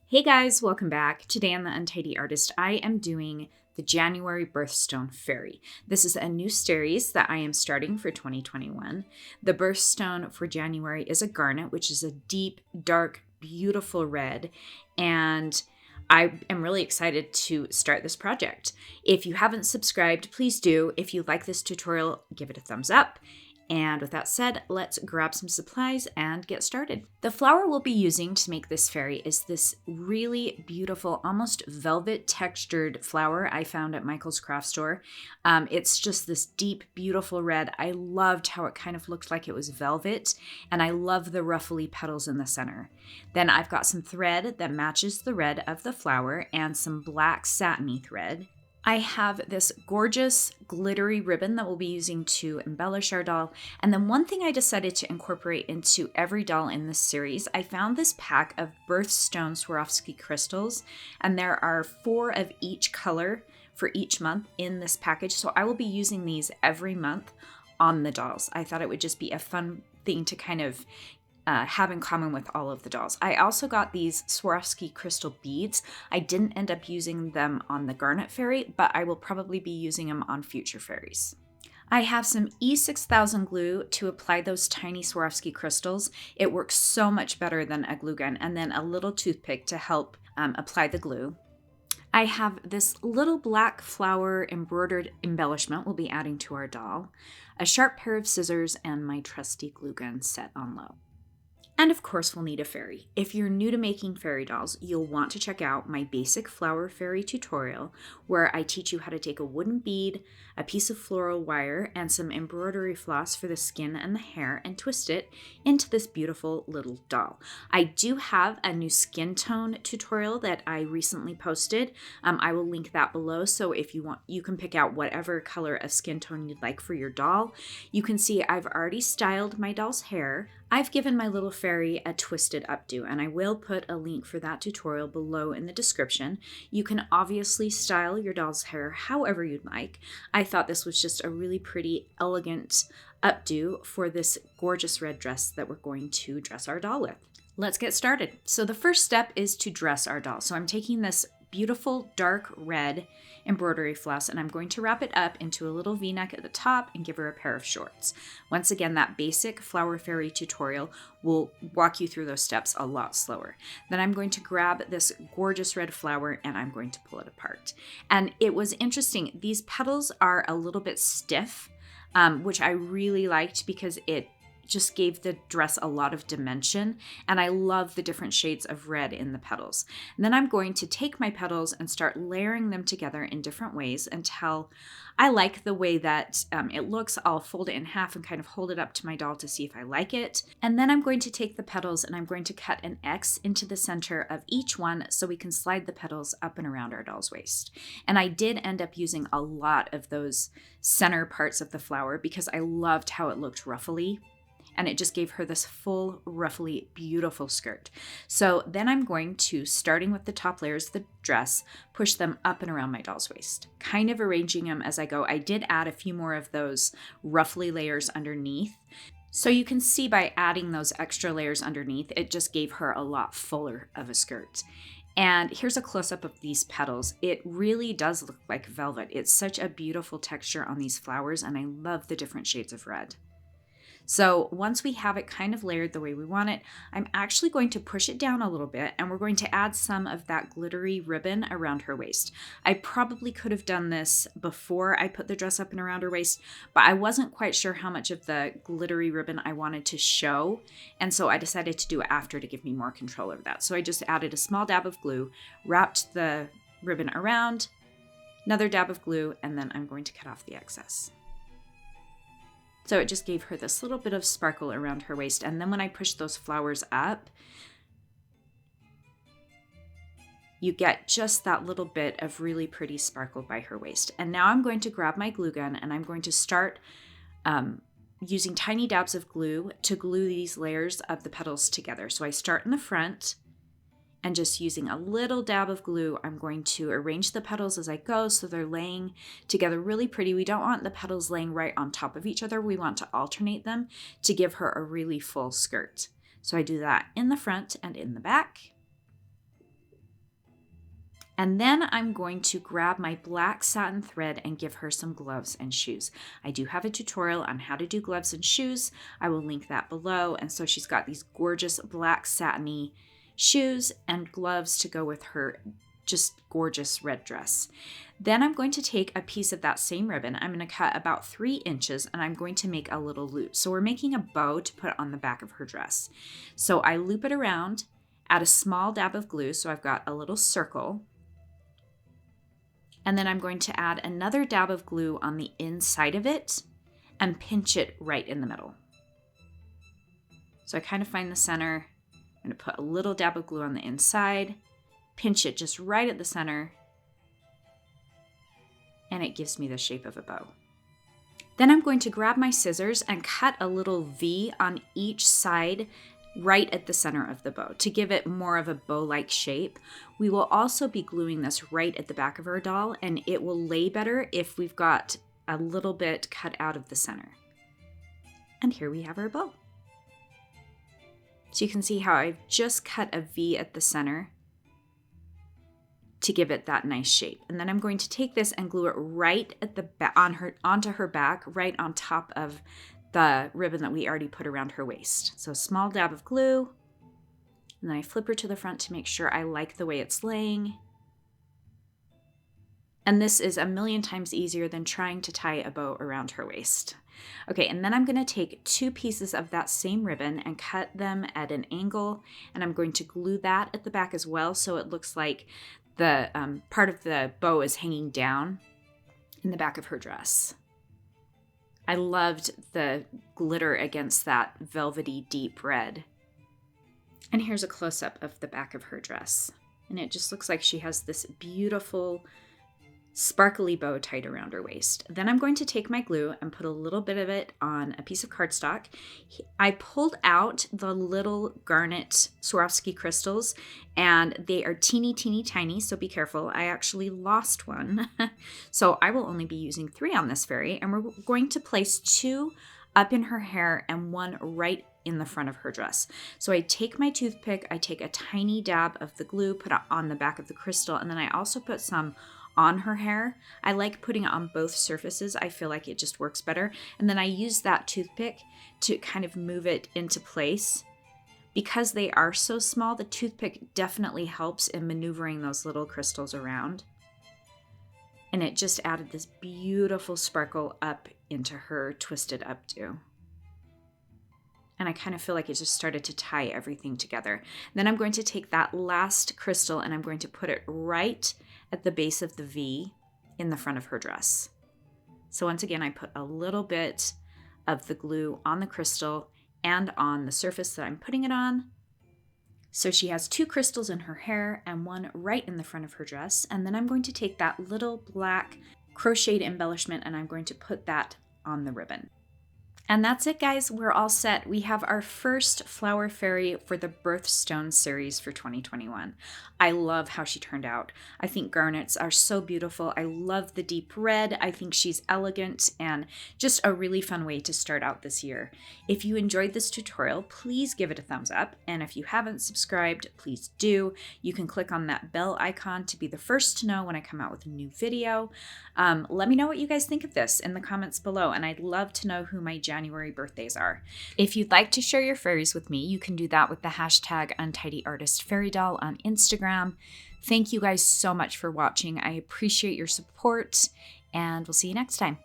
Hey guys, welcome back. Today on The Untidy Artist, I am doing the January Birthstone Fairy. This is a new series that I am starting for 2021. The birthstone for January is a garnet, which is a deep, dark, beautiful red, and I am really excited to start this project. If you haven't subscribed, please do. If you like this tutorial, give it a thumbs up. And with that said, let's grab some supplies and get started. The flower we'll be using to make this fairy is this really beautiful, almost velvet textured flower I found at Michael's craft store. It's just this deep, beautiful red. I loved how it kind of looked like it was velvet, and I love the ruffly petals in the center. Then I've got some thread that matches the red of the flower and some black satiny thread. I have this gorgeous glittery ribbon that we'll be using to embellish our doll. And then one thing I decided to incorporate into every doll in this series, I found this pack of Birthstone Swarovski crystals, and there are 4 of each color for each month in this package. So I will be using these every month on the dolls. I thought it would just be a fun thing to kind of have in common with all of the dolls. I also got these Swarovski crystal beads. I didn't end up using them on the garnet fairy, but I will probably be using them on future fairies. I have some E6000 glue to apply those tiny Swarovski crystals. It works so much better than a glue gun, and then a little toothpick to help apply the glue. I have this little black flower embroidered embellishment we'll be adding to our doll, a sharp pair of scissors, and my trusty glue gun set on low. And of course, we'll need a fairy. If you're new to making fairy dolls, you'll want to check out my basic flower fairy tutorial, where I teach you how to take a wooden bead, a piece of floral wire, and some embroidery floss for the skin and the hair, and twist it into this beautiful little doll. I do have a new skin tone tutorial that I recently posted. I will link that below, so if you want, you can pick out whatever color of skin tone you'd like for your doll. You can see I've already styled my doll's hair. I've given my little fairy a twisted updo, and I will put a link for that tutorial below in the description. You can obviously style your doll's hair however you'd like. I thought this was just a really pretty, elegant updo for this gorgeous red dress that we're going to dress our doll with. Let's get started. So the first step is to dress our doll. So I'm taking this beautiful dark red embroidery floss, and I'm going to wrap it up into a little v-neck at the top and give her a pair of shorts. Once again, that basic flower fairy tutorial will walk you through those steps a lot slower. Then I'm going to grab this gorgeous red flower and I'm going to pull it apart. And it was interesting, these petals are a little bit stiff, which I really liked because it just gave the dress a lot of dimension, and I love the different shades of red in the petals. And then I'm going to take my petals and start layering them together in different ways until I like the way that it looks. I'll fold it in half and kind of hold it up to my doll to see if I like it. And then I'm going to take the petals and I'm going to cut an X into the center of each one so we can slide the petals up and around our doll's waist. And I did end up using a lot of those center parts of the flower because I loved how it looked ruffly. And it just gave her this full, ruffly, beautiful skirt. So then I'm going to, starting with the top layers of the dress, push them up and around my doll's waist, kind of arranging them as I go. I did add a few more of those ruffly layers underneath. So you can see by adding those extra layers underneath, it just gave her a lot fuller of a skirt. And here's a close-up of these petals. It really does look like velvet. It's such a beautiful texture on these flowers, and I love the different shades of red. So once we have it kind of layered the way we want it, I'm actually going to push it down a little bit, and we're going to add some of that glittery ribbon around her waist. I probably could have done this before I put the dress up and around her waist, but I wasn't quite sure how much of the glittery ribbon I wanted to show, and so I decided to do it after to give me more control over that. So I just added a small dab of glue, wrapped the ribbon around, another dab of glue, and then I'm going to cut off the excess. So it just gave her this little bit of sparkle around her waist. And then when I push those flowers up, you get just that little bit of really pretty sparkle by her waist. And now I'm going to grab my glue gun and I'm going to start using tiny dabs of glue to glue these layers of the petals together. So I start in the front, and just using a little dab of glue, I'm going to arrange the petals as I go so they're laying together really pretty. We don't want the petals laying right on top of each other. We want to alternate them to give her a really full skirt. So I do that in the front and in the back. And then I'm going to grab my black satin thread and give her some gloves and shoes. I do have a tutorial on how to do gloves and shoes. I will link that below. And so she's got these gorgeous black satiny shoes and gloves to go with her just gorgeous red dress. Then I'm going to take a piece of that same ribbon. I'm going to cut about 3 inches and I'm going to make a little loop. So we're making a bow to put on the back of her dress. So I loop it around, add a small dab of glue. So I've got a little circle. And then I'm going to add another dab of glue on the inside of it and pinch it right in the middle. So I kind of find the center. I'm going to put a little dab of glue on the inside, pinch it just right at the center, and it gives me the shape of a bow. Then I'm going to grab my scissors and cut a little V on each side right at the center of the bow to give it more of a bow-like shape. We will also be gluing this right at the back of our doll, and it will lay better if we've got a little bit cut out of the center. And here we have our bow. So you can see how I've just cut a V at the center to give it that nice shape. And then I'm going to take this and glue it right at the onto her back, right on top of the ribbon that we already put around her waist. So a small dab of glue, and then I flip her to the front to make sure I like the way it's laying. And this is a million times easier than trying to tie a bow around her waist. Okay, and then I'm going to take 2 pieces of that same ribbon and cut them at an angle, and I'm going to glue that at the back as well so it looks like the part of the bow is hanging down in the back of her dress. I loved the glitter against that velvety deep red. And here's a close-up of the back of her dress. And it just looks like she has this beautiful sparkly bow tied around her waist. Then I'm going to take my glue and put a little bit of it on a piece of cardstock. I pulled out the little garnet Swarovski crystals, and they are teeny tiny, so be careful. I actually lost one. So I will only be using 3 on this fairy, and we're going to place 2 up in her hair and 1 right in the front of her dress. So I take my toothpick, I take a tiny dab of the glue, put it on the back of the crystal, and then I also put some on her hair. I like putting it on both surfaces. I feel like it just works better. And then I use that toothpick to kind of move it into place. Because they are so small, the toothpick definitely helps in maneuvering those little crystals around. And it just added this beautiful sparkle up into her twisted updo. And I kind of feel like it just started to tie everything together. Then I'm going to take that last crystal and I'm going to put it right at the base of the V in the front of her dress. So once again, I put a little bit of the glue on the crystal and on the surface that I'm putting it on. So she has 2 crystals in her hair and 1 right in the front of her dress. And then I'm going to take that little black crocheted embellishment and I'm going to put that on the ribbon. And that's it, guys. We're all set. We have our first flower fairy for the Birthstone series for 2021. I love how she turned out. I think garnets are so beautiful. I love the deep red. I think she's elegant and just a really fun way to start out this year. If you enjoyed this tutorial, please give it a thumbs up. And if you haven't subscribed, please do. You can click on that bell icon to be the first to know when I come out with a new video. Let me know what you guys think of this in the comments below. And I'd love to know who my January birthdays are. If you'd like to share your fairies with me, you can do that with the hashtag UntidyArtistFairyDoll on Instagram. Thank you guys so much for watching. I appreciate your support, and we'll see you next time.